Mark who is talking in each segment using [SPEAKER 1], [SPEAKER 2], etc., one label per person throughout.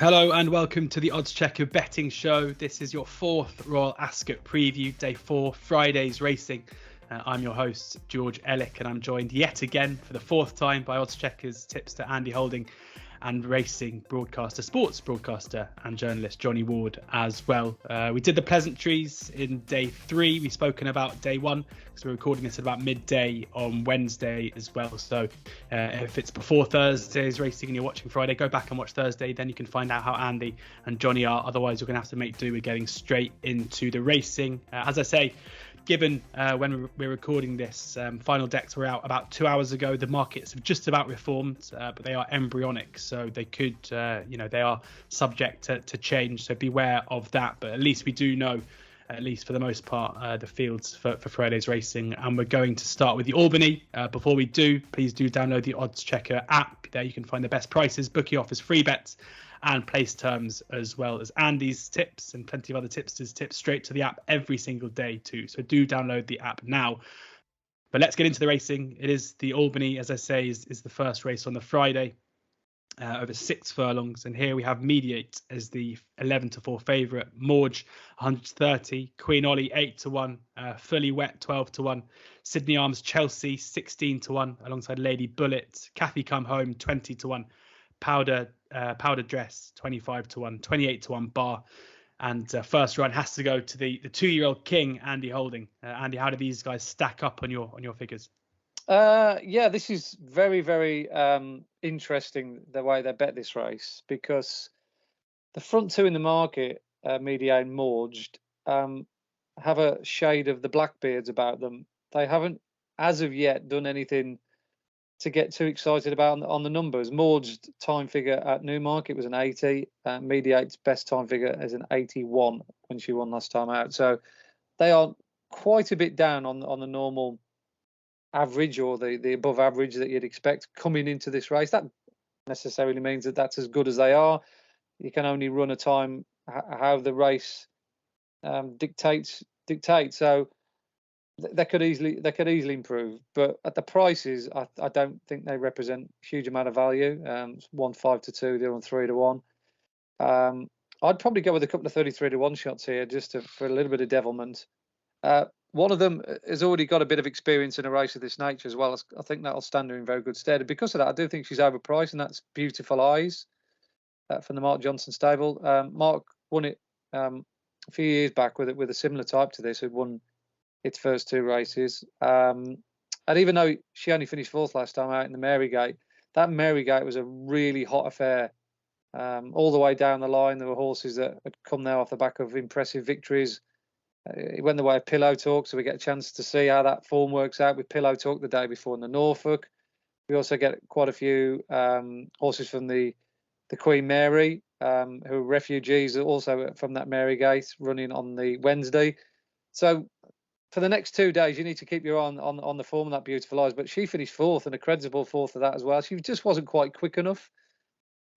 [SPEAKER 1] Hello and welcome to the oddschecker betting show. This is your fourth Royal Ascot preview, day 4, Friday's racing. I'm your host, George Elek, and I'm joined yet again for the fourth time by oddscheckers tipster Andy Holding and racing broadcaster, sports broadcaster and journalist Johnny Ward as well. We did the pleasantries in day 3. We've spoken about day 1 because we're recording this at about midday on Wednesday as well. So if it's before Thursday's racing and you're watching Friday, go back and watch Thursday. Then you can find out how Andy and Johnny are. Otherwise, you're going to have to make do with getting straight into the racing. As I say, given when we're recording this, final decks were out about 2 hours ago. The markets have just about reformed, but they are embryonic, so they could, they are subject to change. So beware of that. But at least we do know, at least for the most part, the fields for Friday's racing. And we're going to start with the Albany. Before we do, please do download the oddschecker app. There you can find the best prices, bookie offers, free bets, and place terms, as well as Andy's tips and plenty of other tipsters' tips straight to the app every single day too. So do download the app now. But let's get into the racing. It is the Albany, as I say, is the first race on the Friday, over 6 furlongs. And here we have Mediate as the 11-4 favourite, Mawj 130, Queen Ollie 8-1, Fully Wet 12-1, Sydney Arms Chelsea 16-1, alongside Lady Bullet, Kathy Come Home 20-1, Powder Dress 25-1, 28-1 Bar, and first run has to go to the 2-year-old king Andy Holding. Andy, how do these guys stack up on your figures?
[SPEAKER 2] This is very, very interesting the way they bet this race, because the front two in the market, Media and Mawj, have a shade of the Blackbeards about them. They haven't, as of yet, done anything to get too excited about on the numbers. Mawj's time figure at Newmarket was an 80. Mediate's best time figure is an 81 when she won last time out. So they are quite a bit down on the normal average, or the above average that you'd expect coming into this race. That necessarily means that that's as good as they are. You can only run a time how the race dictates. So they could easily improve, but at the prices, I don't think they represent a huge amount of value. 1 5-2, the other 3-1. I'd probably go with a couple of 33-1 shots here, just for a little bit of devilment. One of them has already got a bit of experience in a race of this nature as well. I think that'll stand her in very good stead. And because of that, I do think she's overpriced, and that's Beautiful Eyes from the Mark Johnson stable. Mark won it a few years back with a similar type to this, who'd won its first 2 races. And even though she only finished 4th last time out in the Marygate, that Marygate was a really hot affair. All the way down the line, there were horses that had come there off the back of impressive victories. It went the way of Pillow Talk, so we get a chance to see how that form works out with Pillow Talk the day before in the Norfolk. We also get quite a few horses from the Queen Mary, who are refugees, also from that Marygate, running on the Wednesday. So for the next 2 days, you need to keep your eye on the form of that Beautiful Eyes. But she finished 4th, and a credible 4th of that as well. She just wasn't quite quick enough.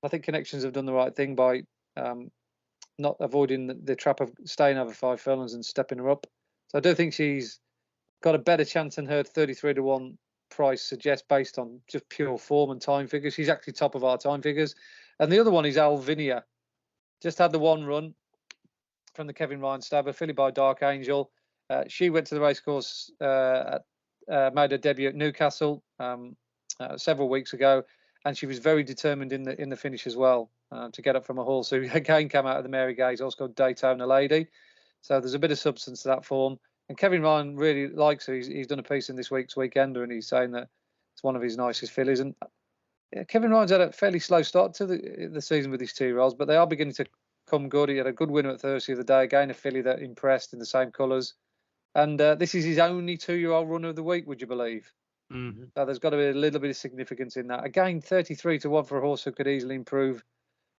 [SPEAKER 2] I think Connections have done the right thing by not avoiding the trap of staying over 5 furlongs and stepping her up. So I do think she's got a better chance than her 33-1 price suggests, based on just pure form and time figures. She's actually top of our time figures. And the other one is Alvinia. Just had the 1 run from the Kevin Ryan stabber, filly by Dark Angel. She went to the racecourse, made her debut at Newcastle several weeks ago, and she was very determined in the finish as well, to get up from a horse who again came out of the Marygate, also called Daytona Lady. So there's a bit of substance to that form, and Kevin Ryan really likes her. He's done a piece in this week's Weekender, and he's saying that it's one of his nicest fillies. And Kevin Ryan's had a fairly slow start to the season with his 2-year-olds, but they are beginning to come good. He had a good winner at Thursday of the day, again a filly that impressed in the same colours. And this is his only 2-year-old runner of the week, would you believe? Mm-hmm. So there's got to be a little bit of significance in that. Again, 33-1 for a horse who could easily improve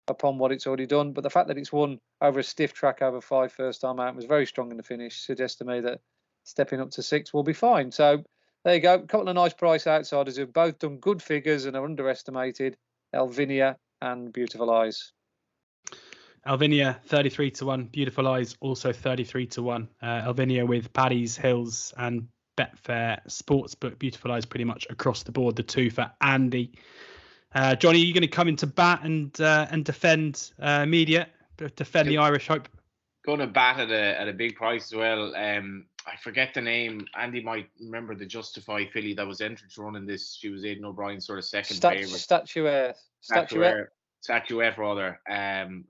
[SPEAKER 2] upon what it's already done. But the fact that it's won over a stiff track over 5 first time out, was very strong in the finish, suggests to me that stepping up to 6 will be fine. So there you go. A couple of nice price outsiders who've both done good figures and are underestimated. Alvinia and Beautiful Eyes.
[SPEAKER 1] Alvinia 33-1, Beautiful Eyes also 33-1. Alvinia with Paddy's Hills and Betfair Sportsbook. Beautiful Eyes pretty much across the board, the 2 for Andy. Johnny, are you going to come into bat and defend defend the Irish hope?
[SPEAKER 3] Going to bat at a big price as well. I forget the name. Andy might remember the Justify filly that was entered to run in this. She was Aidan O'Brien's sort of second favourite. Statuette rather,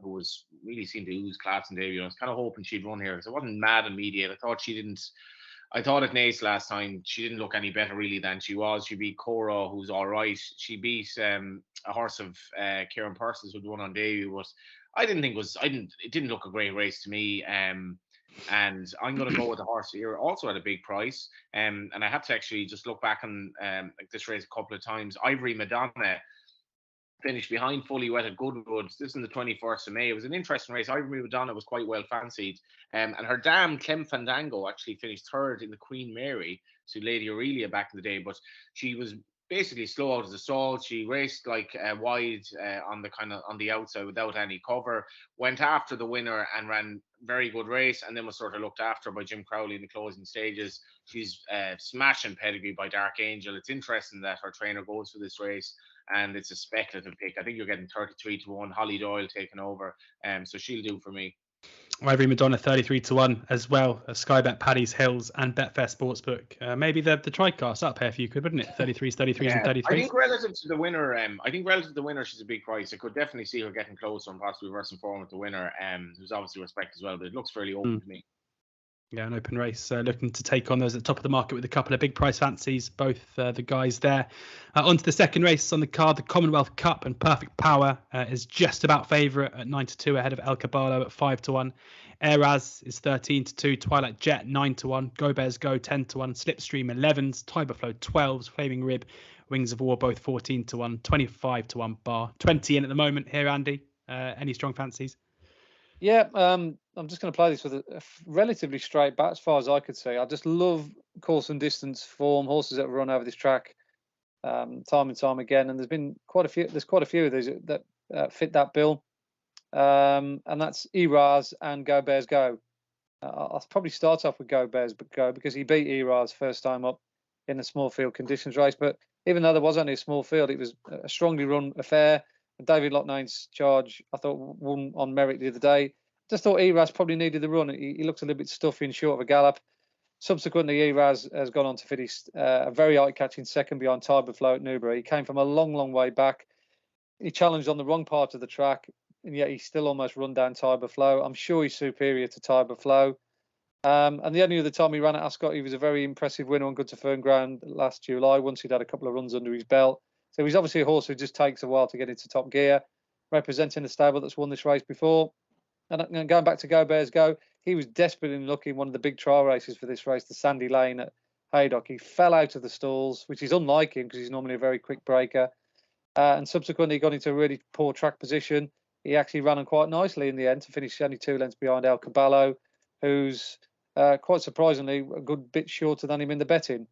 [SPEAKER 3] who was really seemed to ooze class in debut. I was kind of hoping she'd run here because I wasn't mad immediate. I thought at Naas last time she didn't look any better really than she was. She beat Cora, who's all right. She beat a horse of Kieran Purcell's who'd won on debut, but it didn't look a great race to me. And I'm going to go with the horse here, also at a big price. And I had to actually just look back on this race a couple of times. Ivory Madonna finished behind Fully Wet at Goodwood. This is on the 21st of May. It was an interesting race. Ivory Madonna was quite well fancied. And her dam, Clem Fandango, actually finished third in the Queen Mary to Lady Aurelia back in the day. But she was basically slow out of the stall. She raced like wide on the outside without any cover, went after the winner and ran very good race, and then was sort of looked after by Jim Crowley in the closing stages. She's smashing pedigree by Dark Angel. It's interesting that her trainer goes for this race, and it's a speculative pick. I think you're getting 33-1. Holly Doyle taking over, so she'll do for me.
[SPEAKER 1] Ivory Madonna 33-1 as well. Sky Bet, Paddy's Hills, and Betfair Sportsbook. Maybe the tricast up here if you could, wouldn't it? 33s, 33s, and 33s.
[SPEAKER 3] I think relative to the winner, she's a big price. I could definitely see her getting closer and possibly reversing form with the winner. There's obviously respect as well, but it looks fairly open to me.
[SPEAKER 1] Yeah, an open race, looking to take on those at the top of the market with a couple of big price fancies, both the guys there. On to the second race on the card, the Commonwealth Cup, and Perfect Power is just about favourite at 9-2 ahead of El Caballo at 5-1. Eraz is 13-2, Twilight Jet 9-1, Go Bears Go 10-1, Slipstream 11s, Tiberflow 12s, Flaming Rib, Wings of War both 14-1, 25-1 bar, 20 in at the moment here, Andy. Any strong fancies?
[SPEAKER 2] Yeah, I'm just going to play this with a relatively straight bat as far as I could see. I just love course and distance form, horses that have run over this track time and time again. And there's quite a few of these that fit that bill. And that's Eraz and Go Bears Go. I'll probably start off with Go Bears Go because he beat Eraz first time up in a small field conditions race. But even though there was only a small field, it was a strongly run affair. David Lochnane's charge, I thought, won on merit the other day. Just thought Eraz probably needed the run. He looked a little bit stuffy and short of a gallop. Subsequently, Eraz has gone on to finish a very eye-catching second behind Tiberflow at Newbury. He came from a long, long way back. He challenged on the wrong part of the track, and yet he still almost run down Tiberflow. I'm sure he's superior to Tiberflow. And the only other time he ran at Ascot, he was a very impressive winner on good to firm ground last July, once he'd had a couple of runs under his belt. So he's obviously a horse who just takes a while to get into top gear, representing a stable that's won this race before. And going back to Go Bears Go, he was desperately looking one of the big trial races for this race, the Sandy Lane at Haydock. He fell out of the stalls, which is unlike him because he's normally a very quick breaker. And subsequently got into a really poor track position. He actually ran on quite nicely in the end to finish only 2 lengths behind El Caballo, who's quite surprisingly a good bit shorter than him in the betting.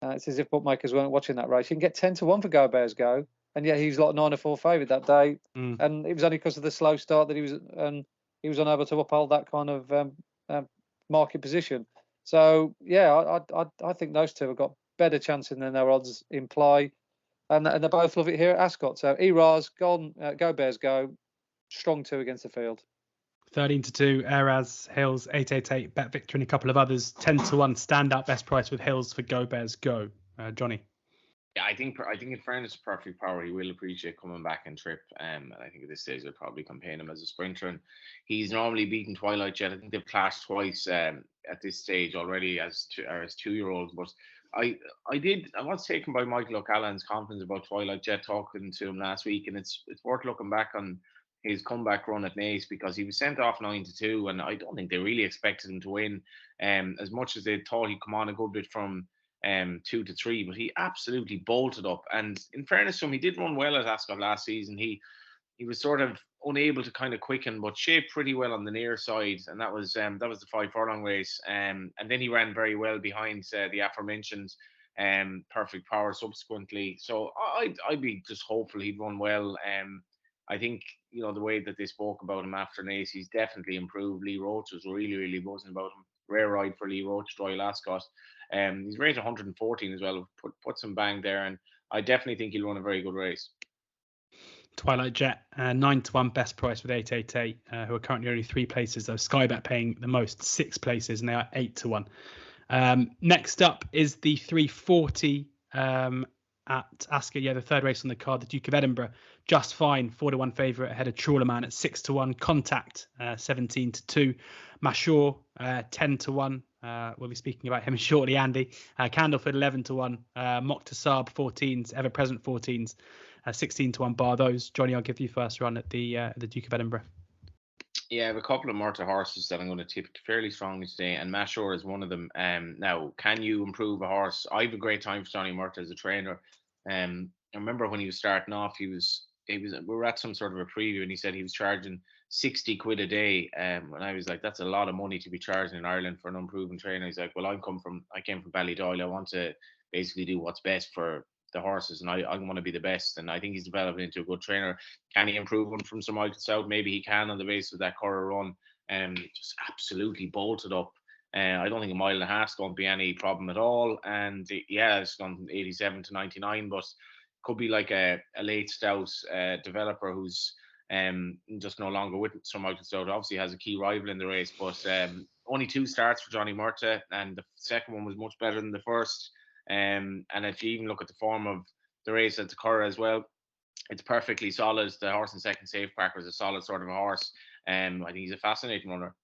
[SPEAKER 2] It's as if bookmakers weren't watching that race. You can get 10-1 for Go Bears Go, and yet he's like 9-4 favourite that day. And it was only because of the slow start that he was unable to uphold that kind of market position. So yeah, I think those two have got better chances than their odds imply, and they both love it here at Ascot. So Eraz, Go Bears Go, strong 2 against the field.
[SPEAKER 1] 13-2, Eraz, Hills, 888, Bet Victor, and a couple of others. 10-1, standout best price with Hills for Go Bears Go. Johnny.
[SPEAKER 3] Yeah, I think in fairness to Perfect Power, he will appreciate coming back and trip. And I think at this stage they'll probably campaign him as a sprinter. And he's normally beaten Twilight Jet. I think they've clashed twice at this stage already as 2-year-olds. But I was taken by Michael O'Callaghan's confidence about Twilight Jet, talking to him last week, and it's worth looking back on his comeback run at Naas because he was sent off 9-2, and I don't think they really expected him to win as much as they thought he'd come on a good bit from 2-3, but he absolutely bolted up. And in fairness to him, he did run well at Ascot last season. He was sort of unable to kind of quicken, but shaped pretty well on the near side, and that was the 5 furlong race. And then he ran very well behind the aforementioned Perfect Power subsequently. So I'd be just hopeful he'd run well. I think, the way that they spoke about him after Naas, he's definitely improved. Lee Roach was really, really buzzing about him. Rare ride for Lee Roach, Royal Ascot. He's rated 114 as well. Put some bang there, and I definitely think he'll run a very good race.
[SPEAKER 1] Twilight Jet, 9-1 best price with 888, who are currently only 3 places, though Sky Bet paying the most, 6 places, and they are 8-1. Next up is the 340 at Ascot, the third race on the card, the Duke of Edinburgh. Just Fine, 4-1 favourite ahead of Trawlerman at 6-1. Contact, 17-2. Mawj, 10-1. We'll be speaking about him shortly, Andy. Candleford, 11-1. Moktasab, 14s. Ever Present, 14s. 16-1 bar those. Johnny, I'll give you first run at the Duke of Edinburgh.
[SPEAKER 3] Yeah, I have a couple of Murta horses that I'm going to tip fairly strongly today, and Mawj is one of them. Now, can you improve a horse? I have a great time for Johnny Murta as a trainer. I remember when he was starting off, we were at some sort of a preview, and he said he was charging 60 quid a day. And I was like, that's a lot of money to be charging in Ireland for an unproven trainer. He's like, well, I came from Ballydoyle. I want to basically do what's best for the horses, and I want to be the best, and I think he's developed into a good trainer. Can he improve one from Sir Michael South? Maybe he can on the basis of that Curra run. Just absolutely bolted up. I don't think a mile and a half is going to be any problem at all. And it's gone from 87 to 99, but could be like a late stout developer who's just no longer with Sir Michael South. Obviously has a key rival in the race, but only 2 starts for Johnny Murta, and the second one was much better than the first. And if you even look at the form of the race at the Curra as well, it's perfectly solid. The horse in second, Safe Packer, is a solid sort of a horse. I think he's a fascinating runner.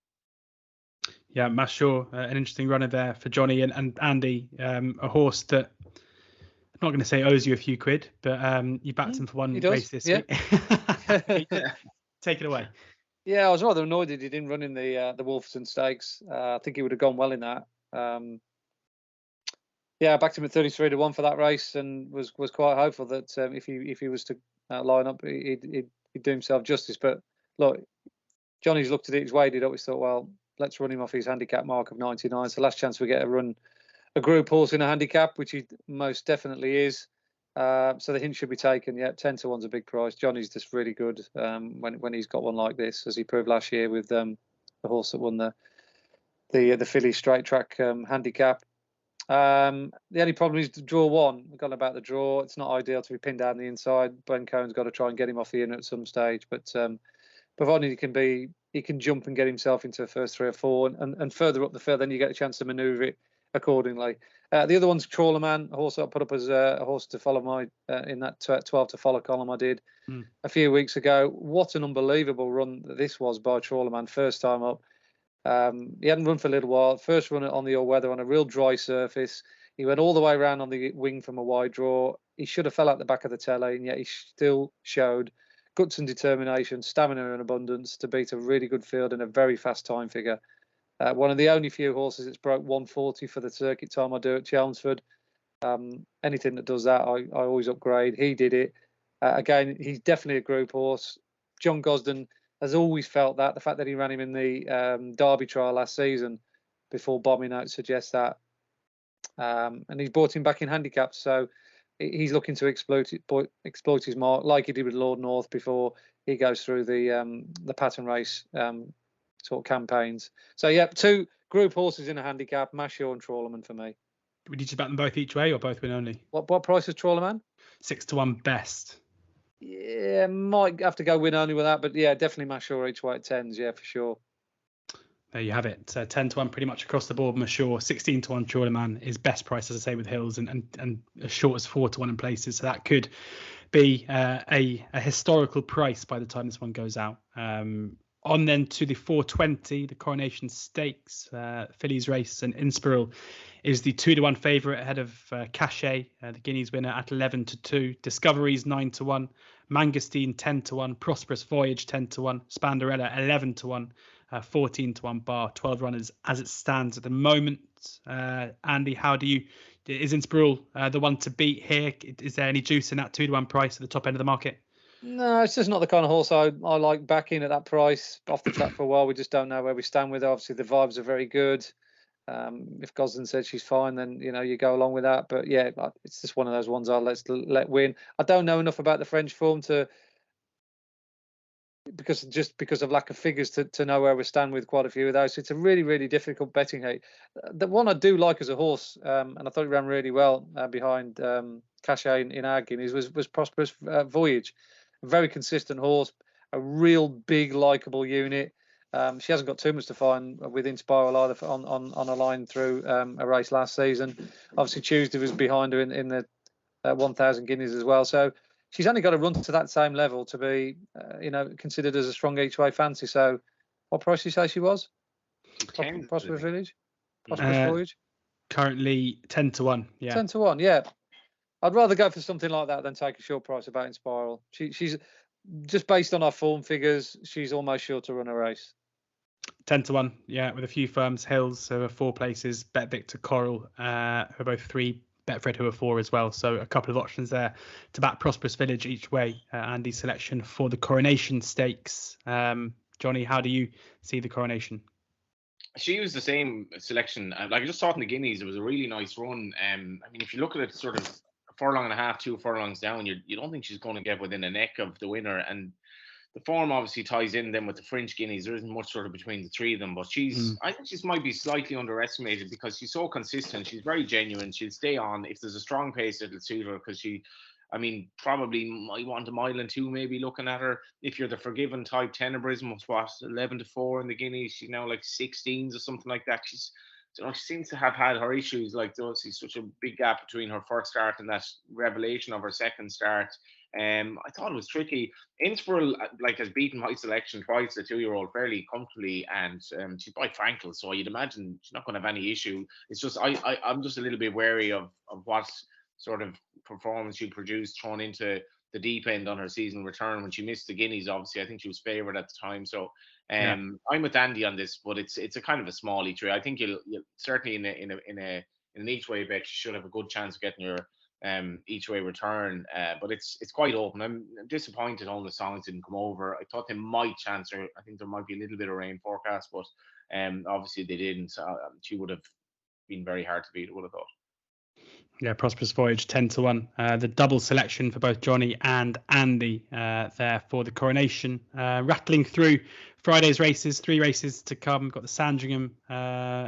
[SPEAKER 1] Yeah, Mawj, an interesting runner there for Johnny and Andy. A horse that I'm not going to say owes you a few quid, but you backed him for one race this week. Take it away.
[SPEAKER 2] Yeah, I was rather annoyed that he didn't run in the Wolverton Stakes. I think he would have gone well in that. I backed him at 33-1 for that race, and was quite hopeful that if he was to line up, he'd do himself justice. But look, Johnny's looked at it, he's weighed it up. He's thought, well, let's run him off his handicap mark of 99. It's the last chance we get to run a group horse in a handicap, which he most definitely is. So the hint should be taken. Yeah, 10-1's a big price. Johnny's just really good when he's got one like this, as he proved last year with the horse that won the Philly straight track handicap. The only problem is the draw 1. We've gone about the draw. It's not ideal to be pinned down the inside. Ben Cohen's got to try and get him off the inner at some stage, but provided he can jump and get himself into the first 3 or 4, and further up the field, then you get a chance to manoeuvre it accordingly. The other one's Trawlerman, a horse I put up as a horse to follow my in that 12 to follow column I did a few weeks ago. What an unbelievable run that this was by Trawlerman, first time up. He hadn't run for a little while. First run on the all-weather on a real dry surface. He went all the way around on the wing from a wide draw. He should have fell out the back of the telly, and yet he still showed guts and determination, stamina and abundance to beat a really good field in a very fast time figure. One of the only few horses that's broke 140 for the circuit time I do at Chelmsford. Anything that does that, I always upgrade. He did it. Again, he's definitely a group horse. John Gosden has always felt that. The fact that he ran him in the Derby trial last season before bombing out suggests that. And he's brought him back in handicaps, so he's looking to exploit his mark like he did with Lord North before he goes through the pattern race sort of campaigns. So yeah, 2 group horses in a handicap, Mawj and Trawlerman for me.
[SPEAKER 1] Would you just back them both each way or both win only?
[SPEAKER 2] What price is Trawlerman?
[SPEAKER 1] 6-1 best.
[SPEAKER 2] Yeah, might have to go win only with that, but yeah, definitely Mawj each way at 10s, yeah, for sure.
[SPEAKER 1] There you have it. 10-1 pretty much across the board. Mawj, 16-1 Trawlerman is best price, as I say, with Hills, and as short as 4-1 in places. So that could be a historical price by the time this one goes out. On then to the 420, the Coronation Stakes, Fillies race, and Inspiral is the 2-1 favourite ahead of Cachet, the Guineas winner, at 11-2. Discoveries 9-1, Mangostine 10-1, Prosperous Voyage 10-1, Spanderella 11-1, 14-1 bar, 12 runners as it stands at the moment. Andy, is Inspiral the one to beat here? Is there any juice in that 2-1 price at the top end of the market?
[SPEAKER 2] No, it's just not the kind of horse I like backing at that price. Off the track for a while, we just don't know where we stand with it. Obviously, the vibes are very good. If Gosden said she's fine, then you go along with that. But yeah, it's just one of those ones I'll let win. I don't know enough about the French form because of lack of figures to know where we stand with quite a few of those. So it's a really, really difficult betting heat. The one I do like as a horse, and I thought he ran really well behind Cachet in our Guineas, was Prosperous Voyage. a very consistent horse, a real big, likeable unit. She hasn't got too much to find with Inspiral either on a line through a race last season. Obviously, Tuesday was behind her in the 1,000 guineas as well. So she's only got to run to that same level to be, considered as a strong each-way fancy. So what price did you say she was? Prosperous Village? Prosperous Voyage?
[SPEAKER 1] Currently 10 to 1. Yeah.
[SPEAKER 2] 10 to 1, yeah. I'd rather go for something like that than take a short price about Inspiral. She's just based on our form figures, she's almost sure to run a race.
[SPEAKER 1] 10 to 1, yeah, with a few firms. Hills, who are 4 places, Bet Victor, Coral, who are both 3, Betfred, who are 4 as well. So a couple of options there to back Prosperous Village each way. Andy's selection for the Coronation Stakes. Johnny, how do you see the Coronation?
[SPEAKER 3] She used the same selection. Like I just saw it in the Guineas, it was a really nice run. I mean, if you look at it sort of a furlong and a half, 2 furlongs down, you don't think she's going to get within a neck of the winner. And the form obviously ties in then with the French Guineas. There isn't much sort of between the 3 of them, but I think she might be slightly underestimated because she's so consistent. She's very genuine. She'll stay on. If there's a strong pace, it'll suit her because probably might want a mile and 2 maybe looking at her. If you're the Forgiven type, Tenebrism was 11 to 4 in the Guineas. She's now like 16s or something like that. She seems to have had her issues, like those. She's such a big gap between her first start and that revelation of her second start. I thought it was tricky. Inspiral has beaten my selection twice, the 2-year-old, fairly comfortably, and she's by Frankel, so you'd imagine she's not going to have any issue. It's just I'm just a little bit wary of what sort of performance she produced thrown into the deep end on her season return when she missed the Guineas. Obviously, I think she was favoured at the time, so I'm with Andy on this, but it's a kind of a small each way. I think you'll certainly in an each way bet you should have a good chance of getting your each way return, but it's quite open. I'm disappointed all the songs didn't come over. I thought they might chance her. I think there might be a little bit of rain forecast, but obviously they didn't. She would have been very hard to beat, I would have thought.
[SPEAKER 1] Yeah, Prosperous Voyage 10 to 1. The double selection for both Johnny and Andy there for the Coronation. Rattling through Friday's races, 3 races to come. We've got the Sandringham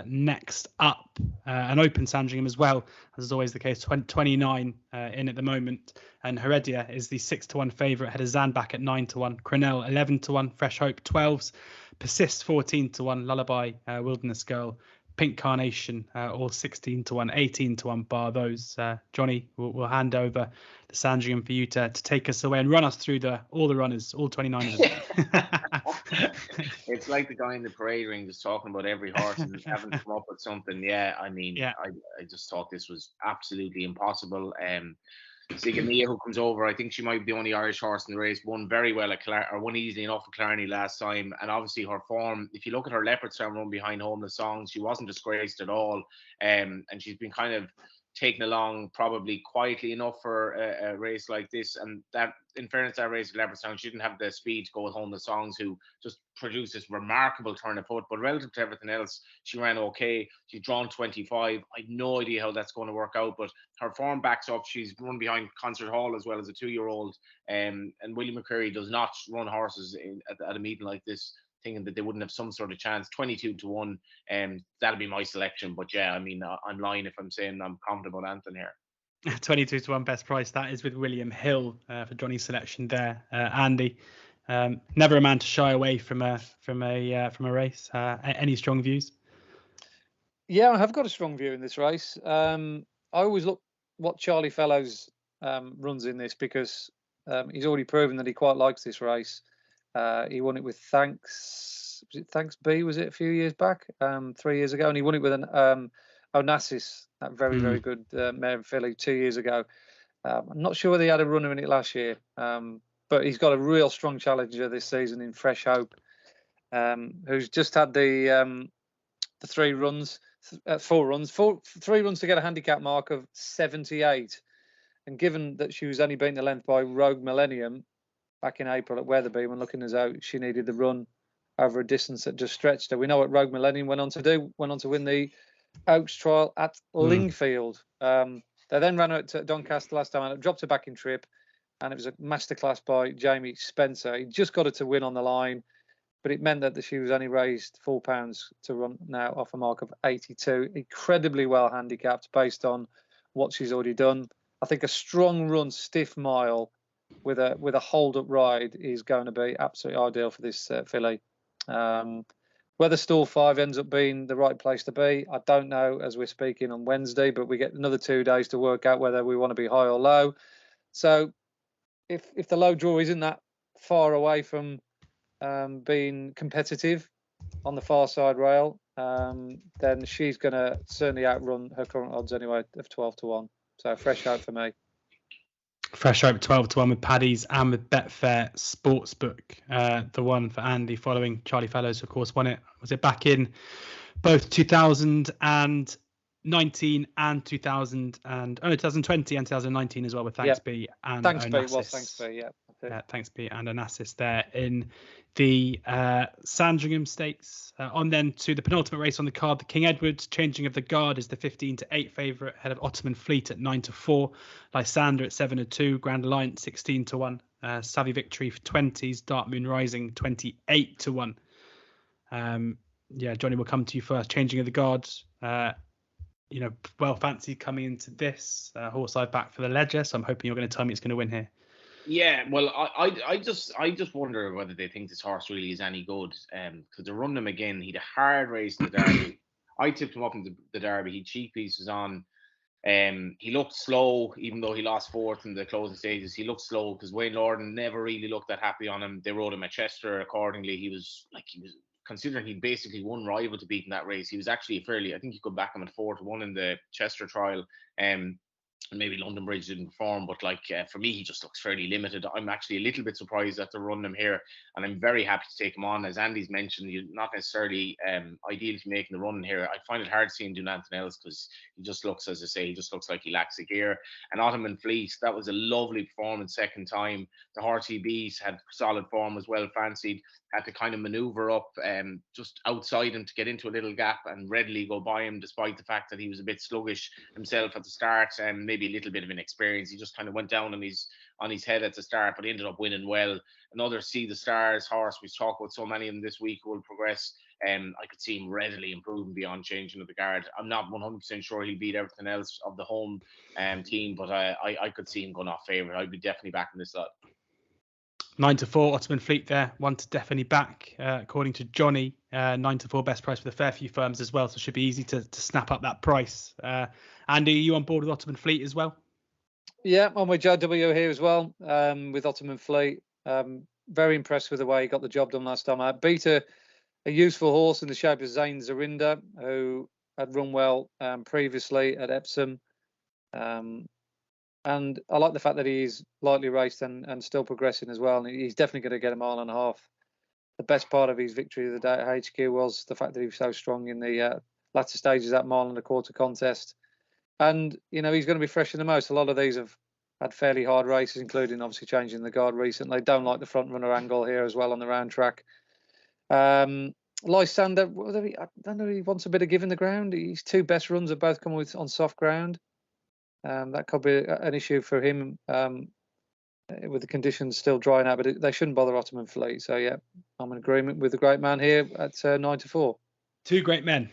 [SPEAKER 1] next up, an open Sandringham as well, as is always the case. 29 in at the moment. And Heredia is the 6 to 1 favourite, ahead of Zandback at 9 to 1. Crenell 11 to 1. Fresh Hope 12s. Persist 14 to 1. Lullaby, Wilderness Girl, Pink Carnation, all 16 to 1, 18 to 1 bar those. Johnny, we'll hand over the Sandringham for you to take us away and run us through all the runners, all 29 of them.
[SPEAKER 3] It's like the guy in the parade ring just talking about every horse and having to come up with something. Yeah, I just thought this was absolutely impossible. Sigamia, who comes over, I think she might be the only Irish horse in the race, won very well won easily enough at Clarny last time. And obviously her form, if you look at her Leopardstown run behind Homeless Songs, she wasn't disgraced at all. And she's been kind of taken along probably quietly enough for a race like this. And that, in fairness, that race at Leopardstown, she didn't have the speed to go with Homeless Songs, who just produced this remarkable turn of foot. But relative to everything else, she ran okay. She's drawn 25. I have no idea how that's going to work out, but her form backs up. She's run behind Concert Hall as well as a 2-year-old. And William McCreary does not run horses at a meeting like this thinking that they wouldn't have some sort of chance. 22 to 1, that'll be my selection. But yeah, I mean, I'm lying if I'm saying I'm confident about Anthony here.
[SPEAKER 1] 22 to 1 best price. That is with William Hill for Johnny's selection there. Andy, never a man to shy away from a race. Any strong views?
[SPEAKER 2] Yeah, I have got a strong view in this race. I always look what Charlie Fellows runs in this because he's already proven that he quite likes this race. He won it with Thanks B, was it a few years back, 3 years ago, and he won it with an Onassis, that very good mare in Philly 2 years ago. I'm not sure whether he had a runner in it last year, but he's got a real strong challenger this season in Fresh Hope, who's just had the 3 runs, 4 runs, 3 runs to get a handicap mark of 78. And given that she was only beaten the length by Rogue Millennium back in April at Weatherby, when looking as though she needed the run over a distance that just stretched her. We know what Rogue Millennium went on to win the Oaks Trial at Lingfield. They then ran her at Doncaster last time and it dropped her back in trip, and it was a masterclass by Jamie Spencer. He just got her to win on the line, but it meant that she was only raised £4 to run now off a mark of 82. Incredibly well handicapped based on what she's already done. I think a strong run, stiff mile with a hold-up ride is going to be absolutely ideal for this filly. Whether stall 5 ends up being the right place to be, I don't know as we're speaking on Wednesday, but we get another 2 days to work out whether we want to be high or low. So if the low draw isn't that far away from being competitive on the far side rail, then she's going to certainly outrun her current odds anyway of 12-1. So fresh hope for me.
[SPEAKER 1] Fresh hope 12-1 with Paddy's and with Betfair Sportsbook. The one for Andy following Charlie Fellows, of course, won it. Was it back in both 2019 and 2020 and 2019 as well with Thanks Be and
[SPEAKER 2] Thanks
[SPEAKER 1] Onassis.
[SPEAKER 2] Be was Thanks Be, yeah.
[SPEAKER 1] Thanks Be and Onassis there in the Sandringham Stakes. On then to the penultimate race on the card, the King Edward Changing of the Guard is the 15-8 favourite ahead of Ottoman Fleet at 9-4, Lysander at 7-2, Grand Alliance 16-1, Savvy Victory for 20s, Dark Moon Rising 28-1. Johnny, we'll come to you first. Changing of the Guard, well fancied coming into this horse I've backed for the Ledger, so I'm hoping you're going to tell me it's going to win here.
[SPEAKER 3] Yeah, well, I just wonder whether they think this horse really is any good. Because they run him again. He had a hard race in the Derby. I tipped him up in the Derby. He cheap pieces on. He looked slow, even though he lost 4th in the closing stages. He looked slow because Wayne Lorden never really looked that happy on him. They rode him at Chester accordingly. He was considering he'd basically one rival to beat in that race. He was actually I think you could back him at 4-1 in the Chester trial. Maybe London Bridge didn't perform, but for me, he just looks fairly limited. I'm actually a little bit surprised that they're running him here, and I'm very happy to take him on. As Andy's mentioned, he's not necessarily ideal to making the run here. I find it hard seeing doing anything else because he just looks, as I say, he just looks like he lacks a gear. And Ottoman Fleet, that was a lovely performance second time. The horse he beat had solid form, was well fancied, had to kind of manoeuvre up just outside him to get into a little gap and readily go by him, despite the fact that he was a bit sluggish himself at the start and maybe a little bit of inexperience. He just kind of went down on his head at the start, but he ended up winning well. Another See the Stars horse, we've talked about so many of them this week, will progress. I could see him readily improving beyond Changing of the Guard. I'm not 100% sure he'll beat everything else of the home team, but I could see him going off favourite. I'd be definitely backing this lot.
[SPEAKER 1] 9-4 Ottoman Fleet there, one to definitely back according to Johnny. 9-4 best price with a fair few firms as well, so it should be easy to snap up that price. Andy, are you on board with Ottoman Fleet as well?
[SPEAKER 2] Yeah, I'm with JW here as well, with Ottoman Fleet. Very impressed with the way he got the job done last time. I beat a useful horse in the shape of Zain Zarinda, who had run well previously at Epsom. And I like the fact that he's lightly raced and still progressing as well. And he's definitely going to get a mile and a half. The best part of his victory of the day at HQ was the fact that he was so strong in the latter stages of that mile and a quarter contest. And, he's going to be fresh in the most. A lot of these have had fairly hard races, including obviously Changing the Guard recently. Don't like the front runner angle here as well on the round track. Lysander, I don't know if he wants a bit of giving the ground. His 2 best runs have both come on soft ground. That could be an issue for him with the conditions still drying out, but they shouldn't bother Ottoman Fleet. So, yeah, I'm in agreement with the great man here at 9-4.
[SPEAKER 1] Two great men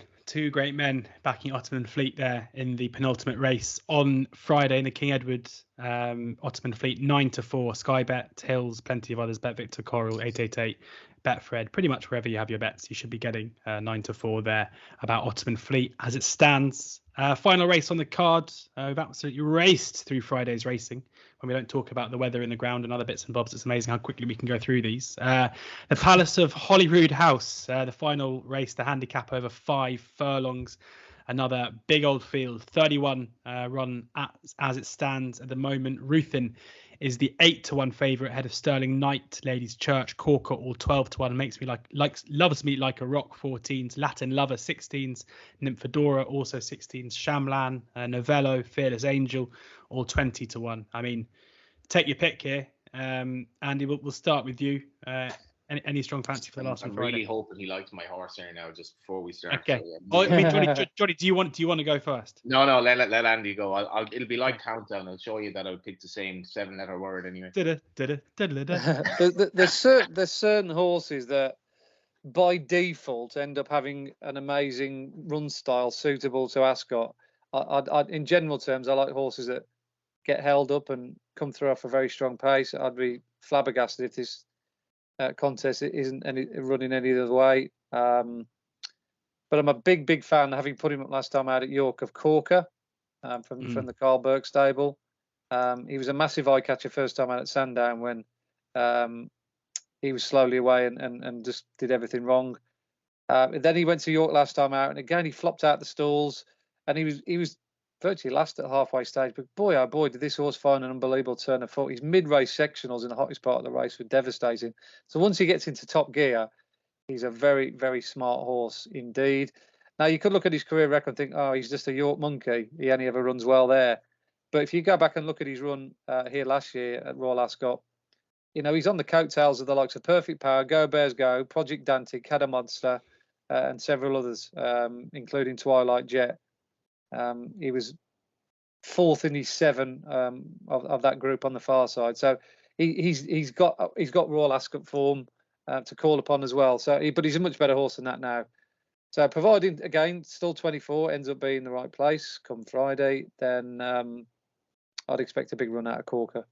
[SPEAKER 1] backing Ottoman Fleet there in the penultimate race on Friday in the King Edward. Ottoman Fleet 9-4, Sky Bet, Hills, plenty of others, Bet Victor, Coral, 888, Betfred. Pretty much wherever you have your bets, you should be getting 9-4 there about Ottoman Fleet as it stands. Final race on the card. We've absolutely raced through Friday's racing. When we don't talk about the weather in the ground and other bits and bobs, it's amazing how quickly we can go through these. The Palace of Holyroodhouse, the final race, the handicap over 5 furlongs. Another big old field, 31 run as it stands at the moment. Ruthin is the 8-1 favourite ahead of Sterling Knight, Ladies Church, Corker all 12-1. Makes me loves me like a rock 14s, Latin Lover 16s, Nymphadora also 16s, Shamlan, Novello, Fearless Angel all 20-1. I mean, take your pick here. Andy, we'll start with you. Any strong fancy for the last one?
[SPEAKER 3] I'm really hoping he likes my horse here now, just before we start.
[SPEAKER 1] Okay.
[SPEAKER 3] So, yeah.
[SPEAKER 1] I mean, Johnny, do you want to go first?
[SPEAKER 3] No, let Andy go. It'll be like countdown. I'll show you that I would pick the same 7-letter word anyway.
[SPEAKER 2] There's certain horses that by default end up having an amazing run style suitable to Ascot. In general terms, I like horses that get held up and come through off a very strong pace, I'd be flabbergasted if this contest isn't running any other way. But I'm a big fan, having put him up last time out at York, of Corker from the Carl Burke stable. He was a massive eye catcher first time out at Sandown when he was slowly away and just did everything wrong. Then he went to York last time out, and again he flopped out the stalls, and he was virtually last at the halfway stage. But boy, oh boy, did this horse find an unbelievable turn of foot. His mid-race sectionals in the hottest part of the race were devastating. So once he gets into top gear, he's a very, very smart horse indeed. Now, you could look at his career record and think, oh, he's just a York monkey. He only ever runs well there. But if you go back and look at his run here last year at Royal Ascot, he's on the coattails of the likes of Perfect Power, Go Bears Go, Project Dante, Cadder Monster, and several others, including Twilight Jet. He was fourth in his 7 of that group on the far side. So he's got Royal Ascot form to call upon as well. But he's a much better horse than that now. So providing, again, still 24, ends up being the right place come Friday, then I'd expect a big run out of Corker.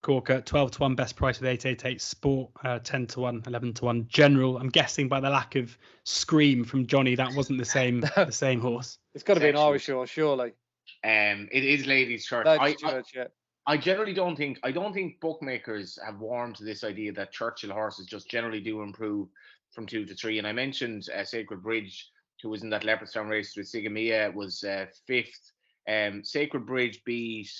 [SPEAKER 1] Corker, 12-1 best price with 888 Sport, 10-1, 11-1 General. I'm guessing by the lack of scream from Johnny, that wasn't the same the same horse.
[SPEAKER 2] It's got to be an Irish horse, surely.
[SPEAKER 3] It is Ladies' Church.
[SPEAKER 2] Yeah.
[SPEAKER 3] I generally don't think bookmakers have warmed to this idea that Churchill horses just generally do improve from 2 to 3. And I mentioned Sacred Bridge, who was in that Leopardstown race with Sigamia, was 5th. Sacred Bridge beat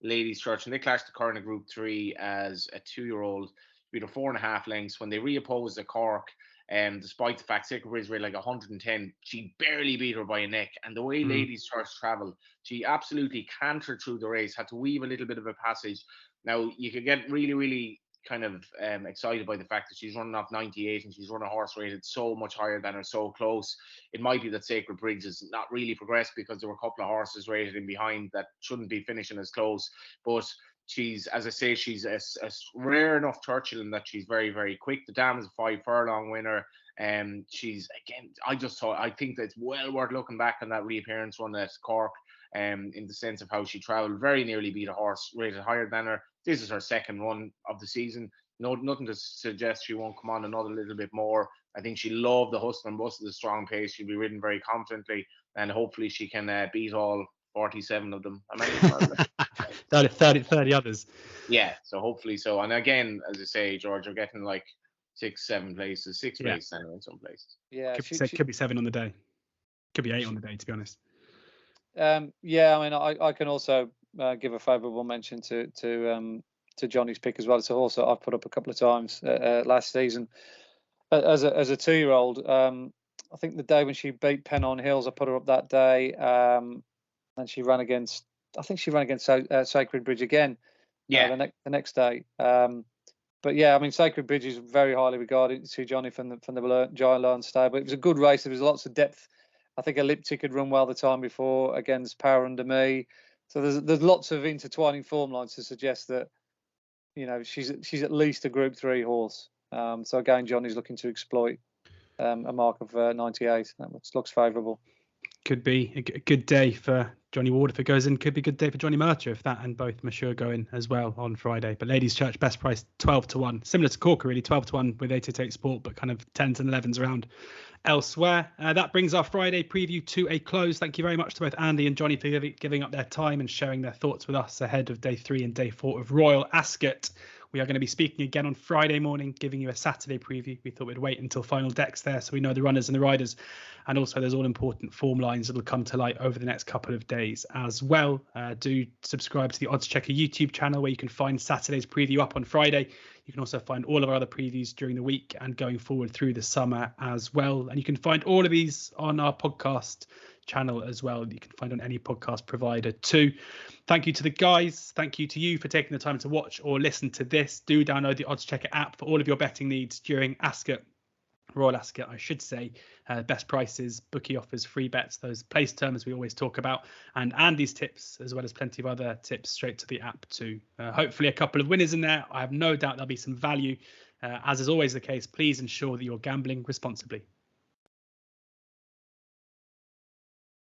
[SPEAKER 3] Ladies' Church, and they clashed the Corona Group 3 as a 2-year-old, beat her 4.5 lengths. When they reopposed at Cork, despite the fact Sacred Bridge rated like 110, she barely beat her by a neck. And the way Ladies' Church travelled, she absolutely cantered through the race, had to weave a little bit of a passage. Now, you could get really, really kind of excited by the fact that she's running off 98 and she's running a horse rated so much higher than her, so close. It might be that Sacred Bridge has not really progressed because there were a couple of horses rated in behind that shouldn't be finishing as close. But she's, as I say, she's a rare enough Churchill in that she's very, very quick. The Dam is a 5 furlong winner. She's, again, I think that it's well worth looking back on that reappearance run at Cork, in the sense of how she travelled, very nearly beat a horse rated higher than her. This is her 2nd run of the season. Nothing to suggest she won't come on another little bit more. I think she loved the hustle and bustle, the strong pace. She'll be ridden very confidently, and hopefully she can beat all 47 of them.
[SPEAKER 1] 30 others.
[SPEAKER 3] Yeah, so hopefully so. And again, as I say, George, we're getting like 6-7 places, 6 places anyway in some places.
[SPEAKER 2] Yeah,
[SPEAKER 1] could be 7 on the day. Could be 8 on the day, to be honest.
[SPEAKER 2] Yeah, I mean, I can also give a favourable mention to Johnny's pick as well. It's a horse that I've put up a couple of times last season as a 2-year-old. I think the day when she beat Pen on Hills, I put her up that day, and she ran against. I think she ran against Sacred Bridge again.
[SPEAKER 3] Yeah.
[SPEAKER 2] The next day. But yeah, I mean, Sacred Bridge is very highly regarded to Johnny from the Giant Lion stable. It was a good race. There was lots of depth. I think Elliptic had run well the time before against Power Under Me. So there's lots of intertwining form lines to suggest that, she's at least a Group 3 horse. So again, Johnny's looking to exploit a mark of 98. That looks favourable.
[SPEAKER 1] Could be a good day for Johnny Ward if it goes in. Could be a good day for Johnny Murcher if that and both Mashur go in as well on Friday. But Ladies' Church best price 12-1, similar to Corker really, 12-1 with 888 Sport, but kind of 10s and 11s around elsewhere. That brings our Friday preview to a close. Thank you very much to both Andy and Johnny for giving up their time and sharing their thoughts with us ahead of day 3 and day 4 of Royal Ascot. We are going to be speaking again on Friday morning, giving you a Saturday preview. We thought we'd wait until final decks there so we know the runners and the riders. And also there's all important form lines that will come to light over the next couple of days as well. Do subscribe to the Oddschecker YouTube channel where you can find Saturday's preview up on Friday. You can also find all of our other previews during the week and going forward through the summer as well. And you can find all of these on our podcast channel as well. You can find on any podcast provider too. Thank you to the guys. Thank you to you for taking the time to watch or listen to this. Do download the Oddschecker app for all of your betting needs during Ascot. Royal Ascot, I should say. Best prices, bookie offers, free bets, those place terms we always talk about, and Andy's tips, as well as plenty of other tips straight to the app too. Hopefully a couple of winners in there. I have no doubt there'll be some value. As is always the case, please ensure that you're gambling responsibly.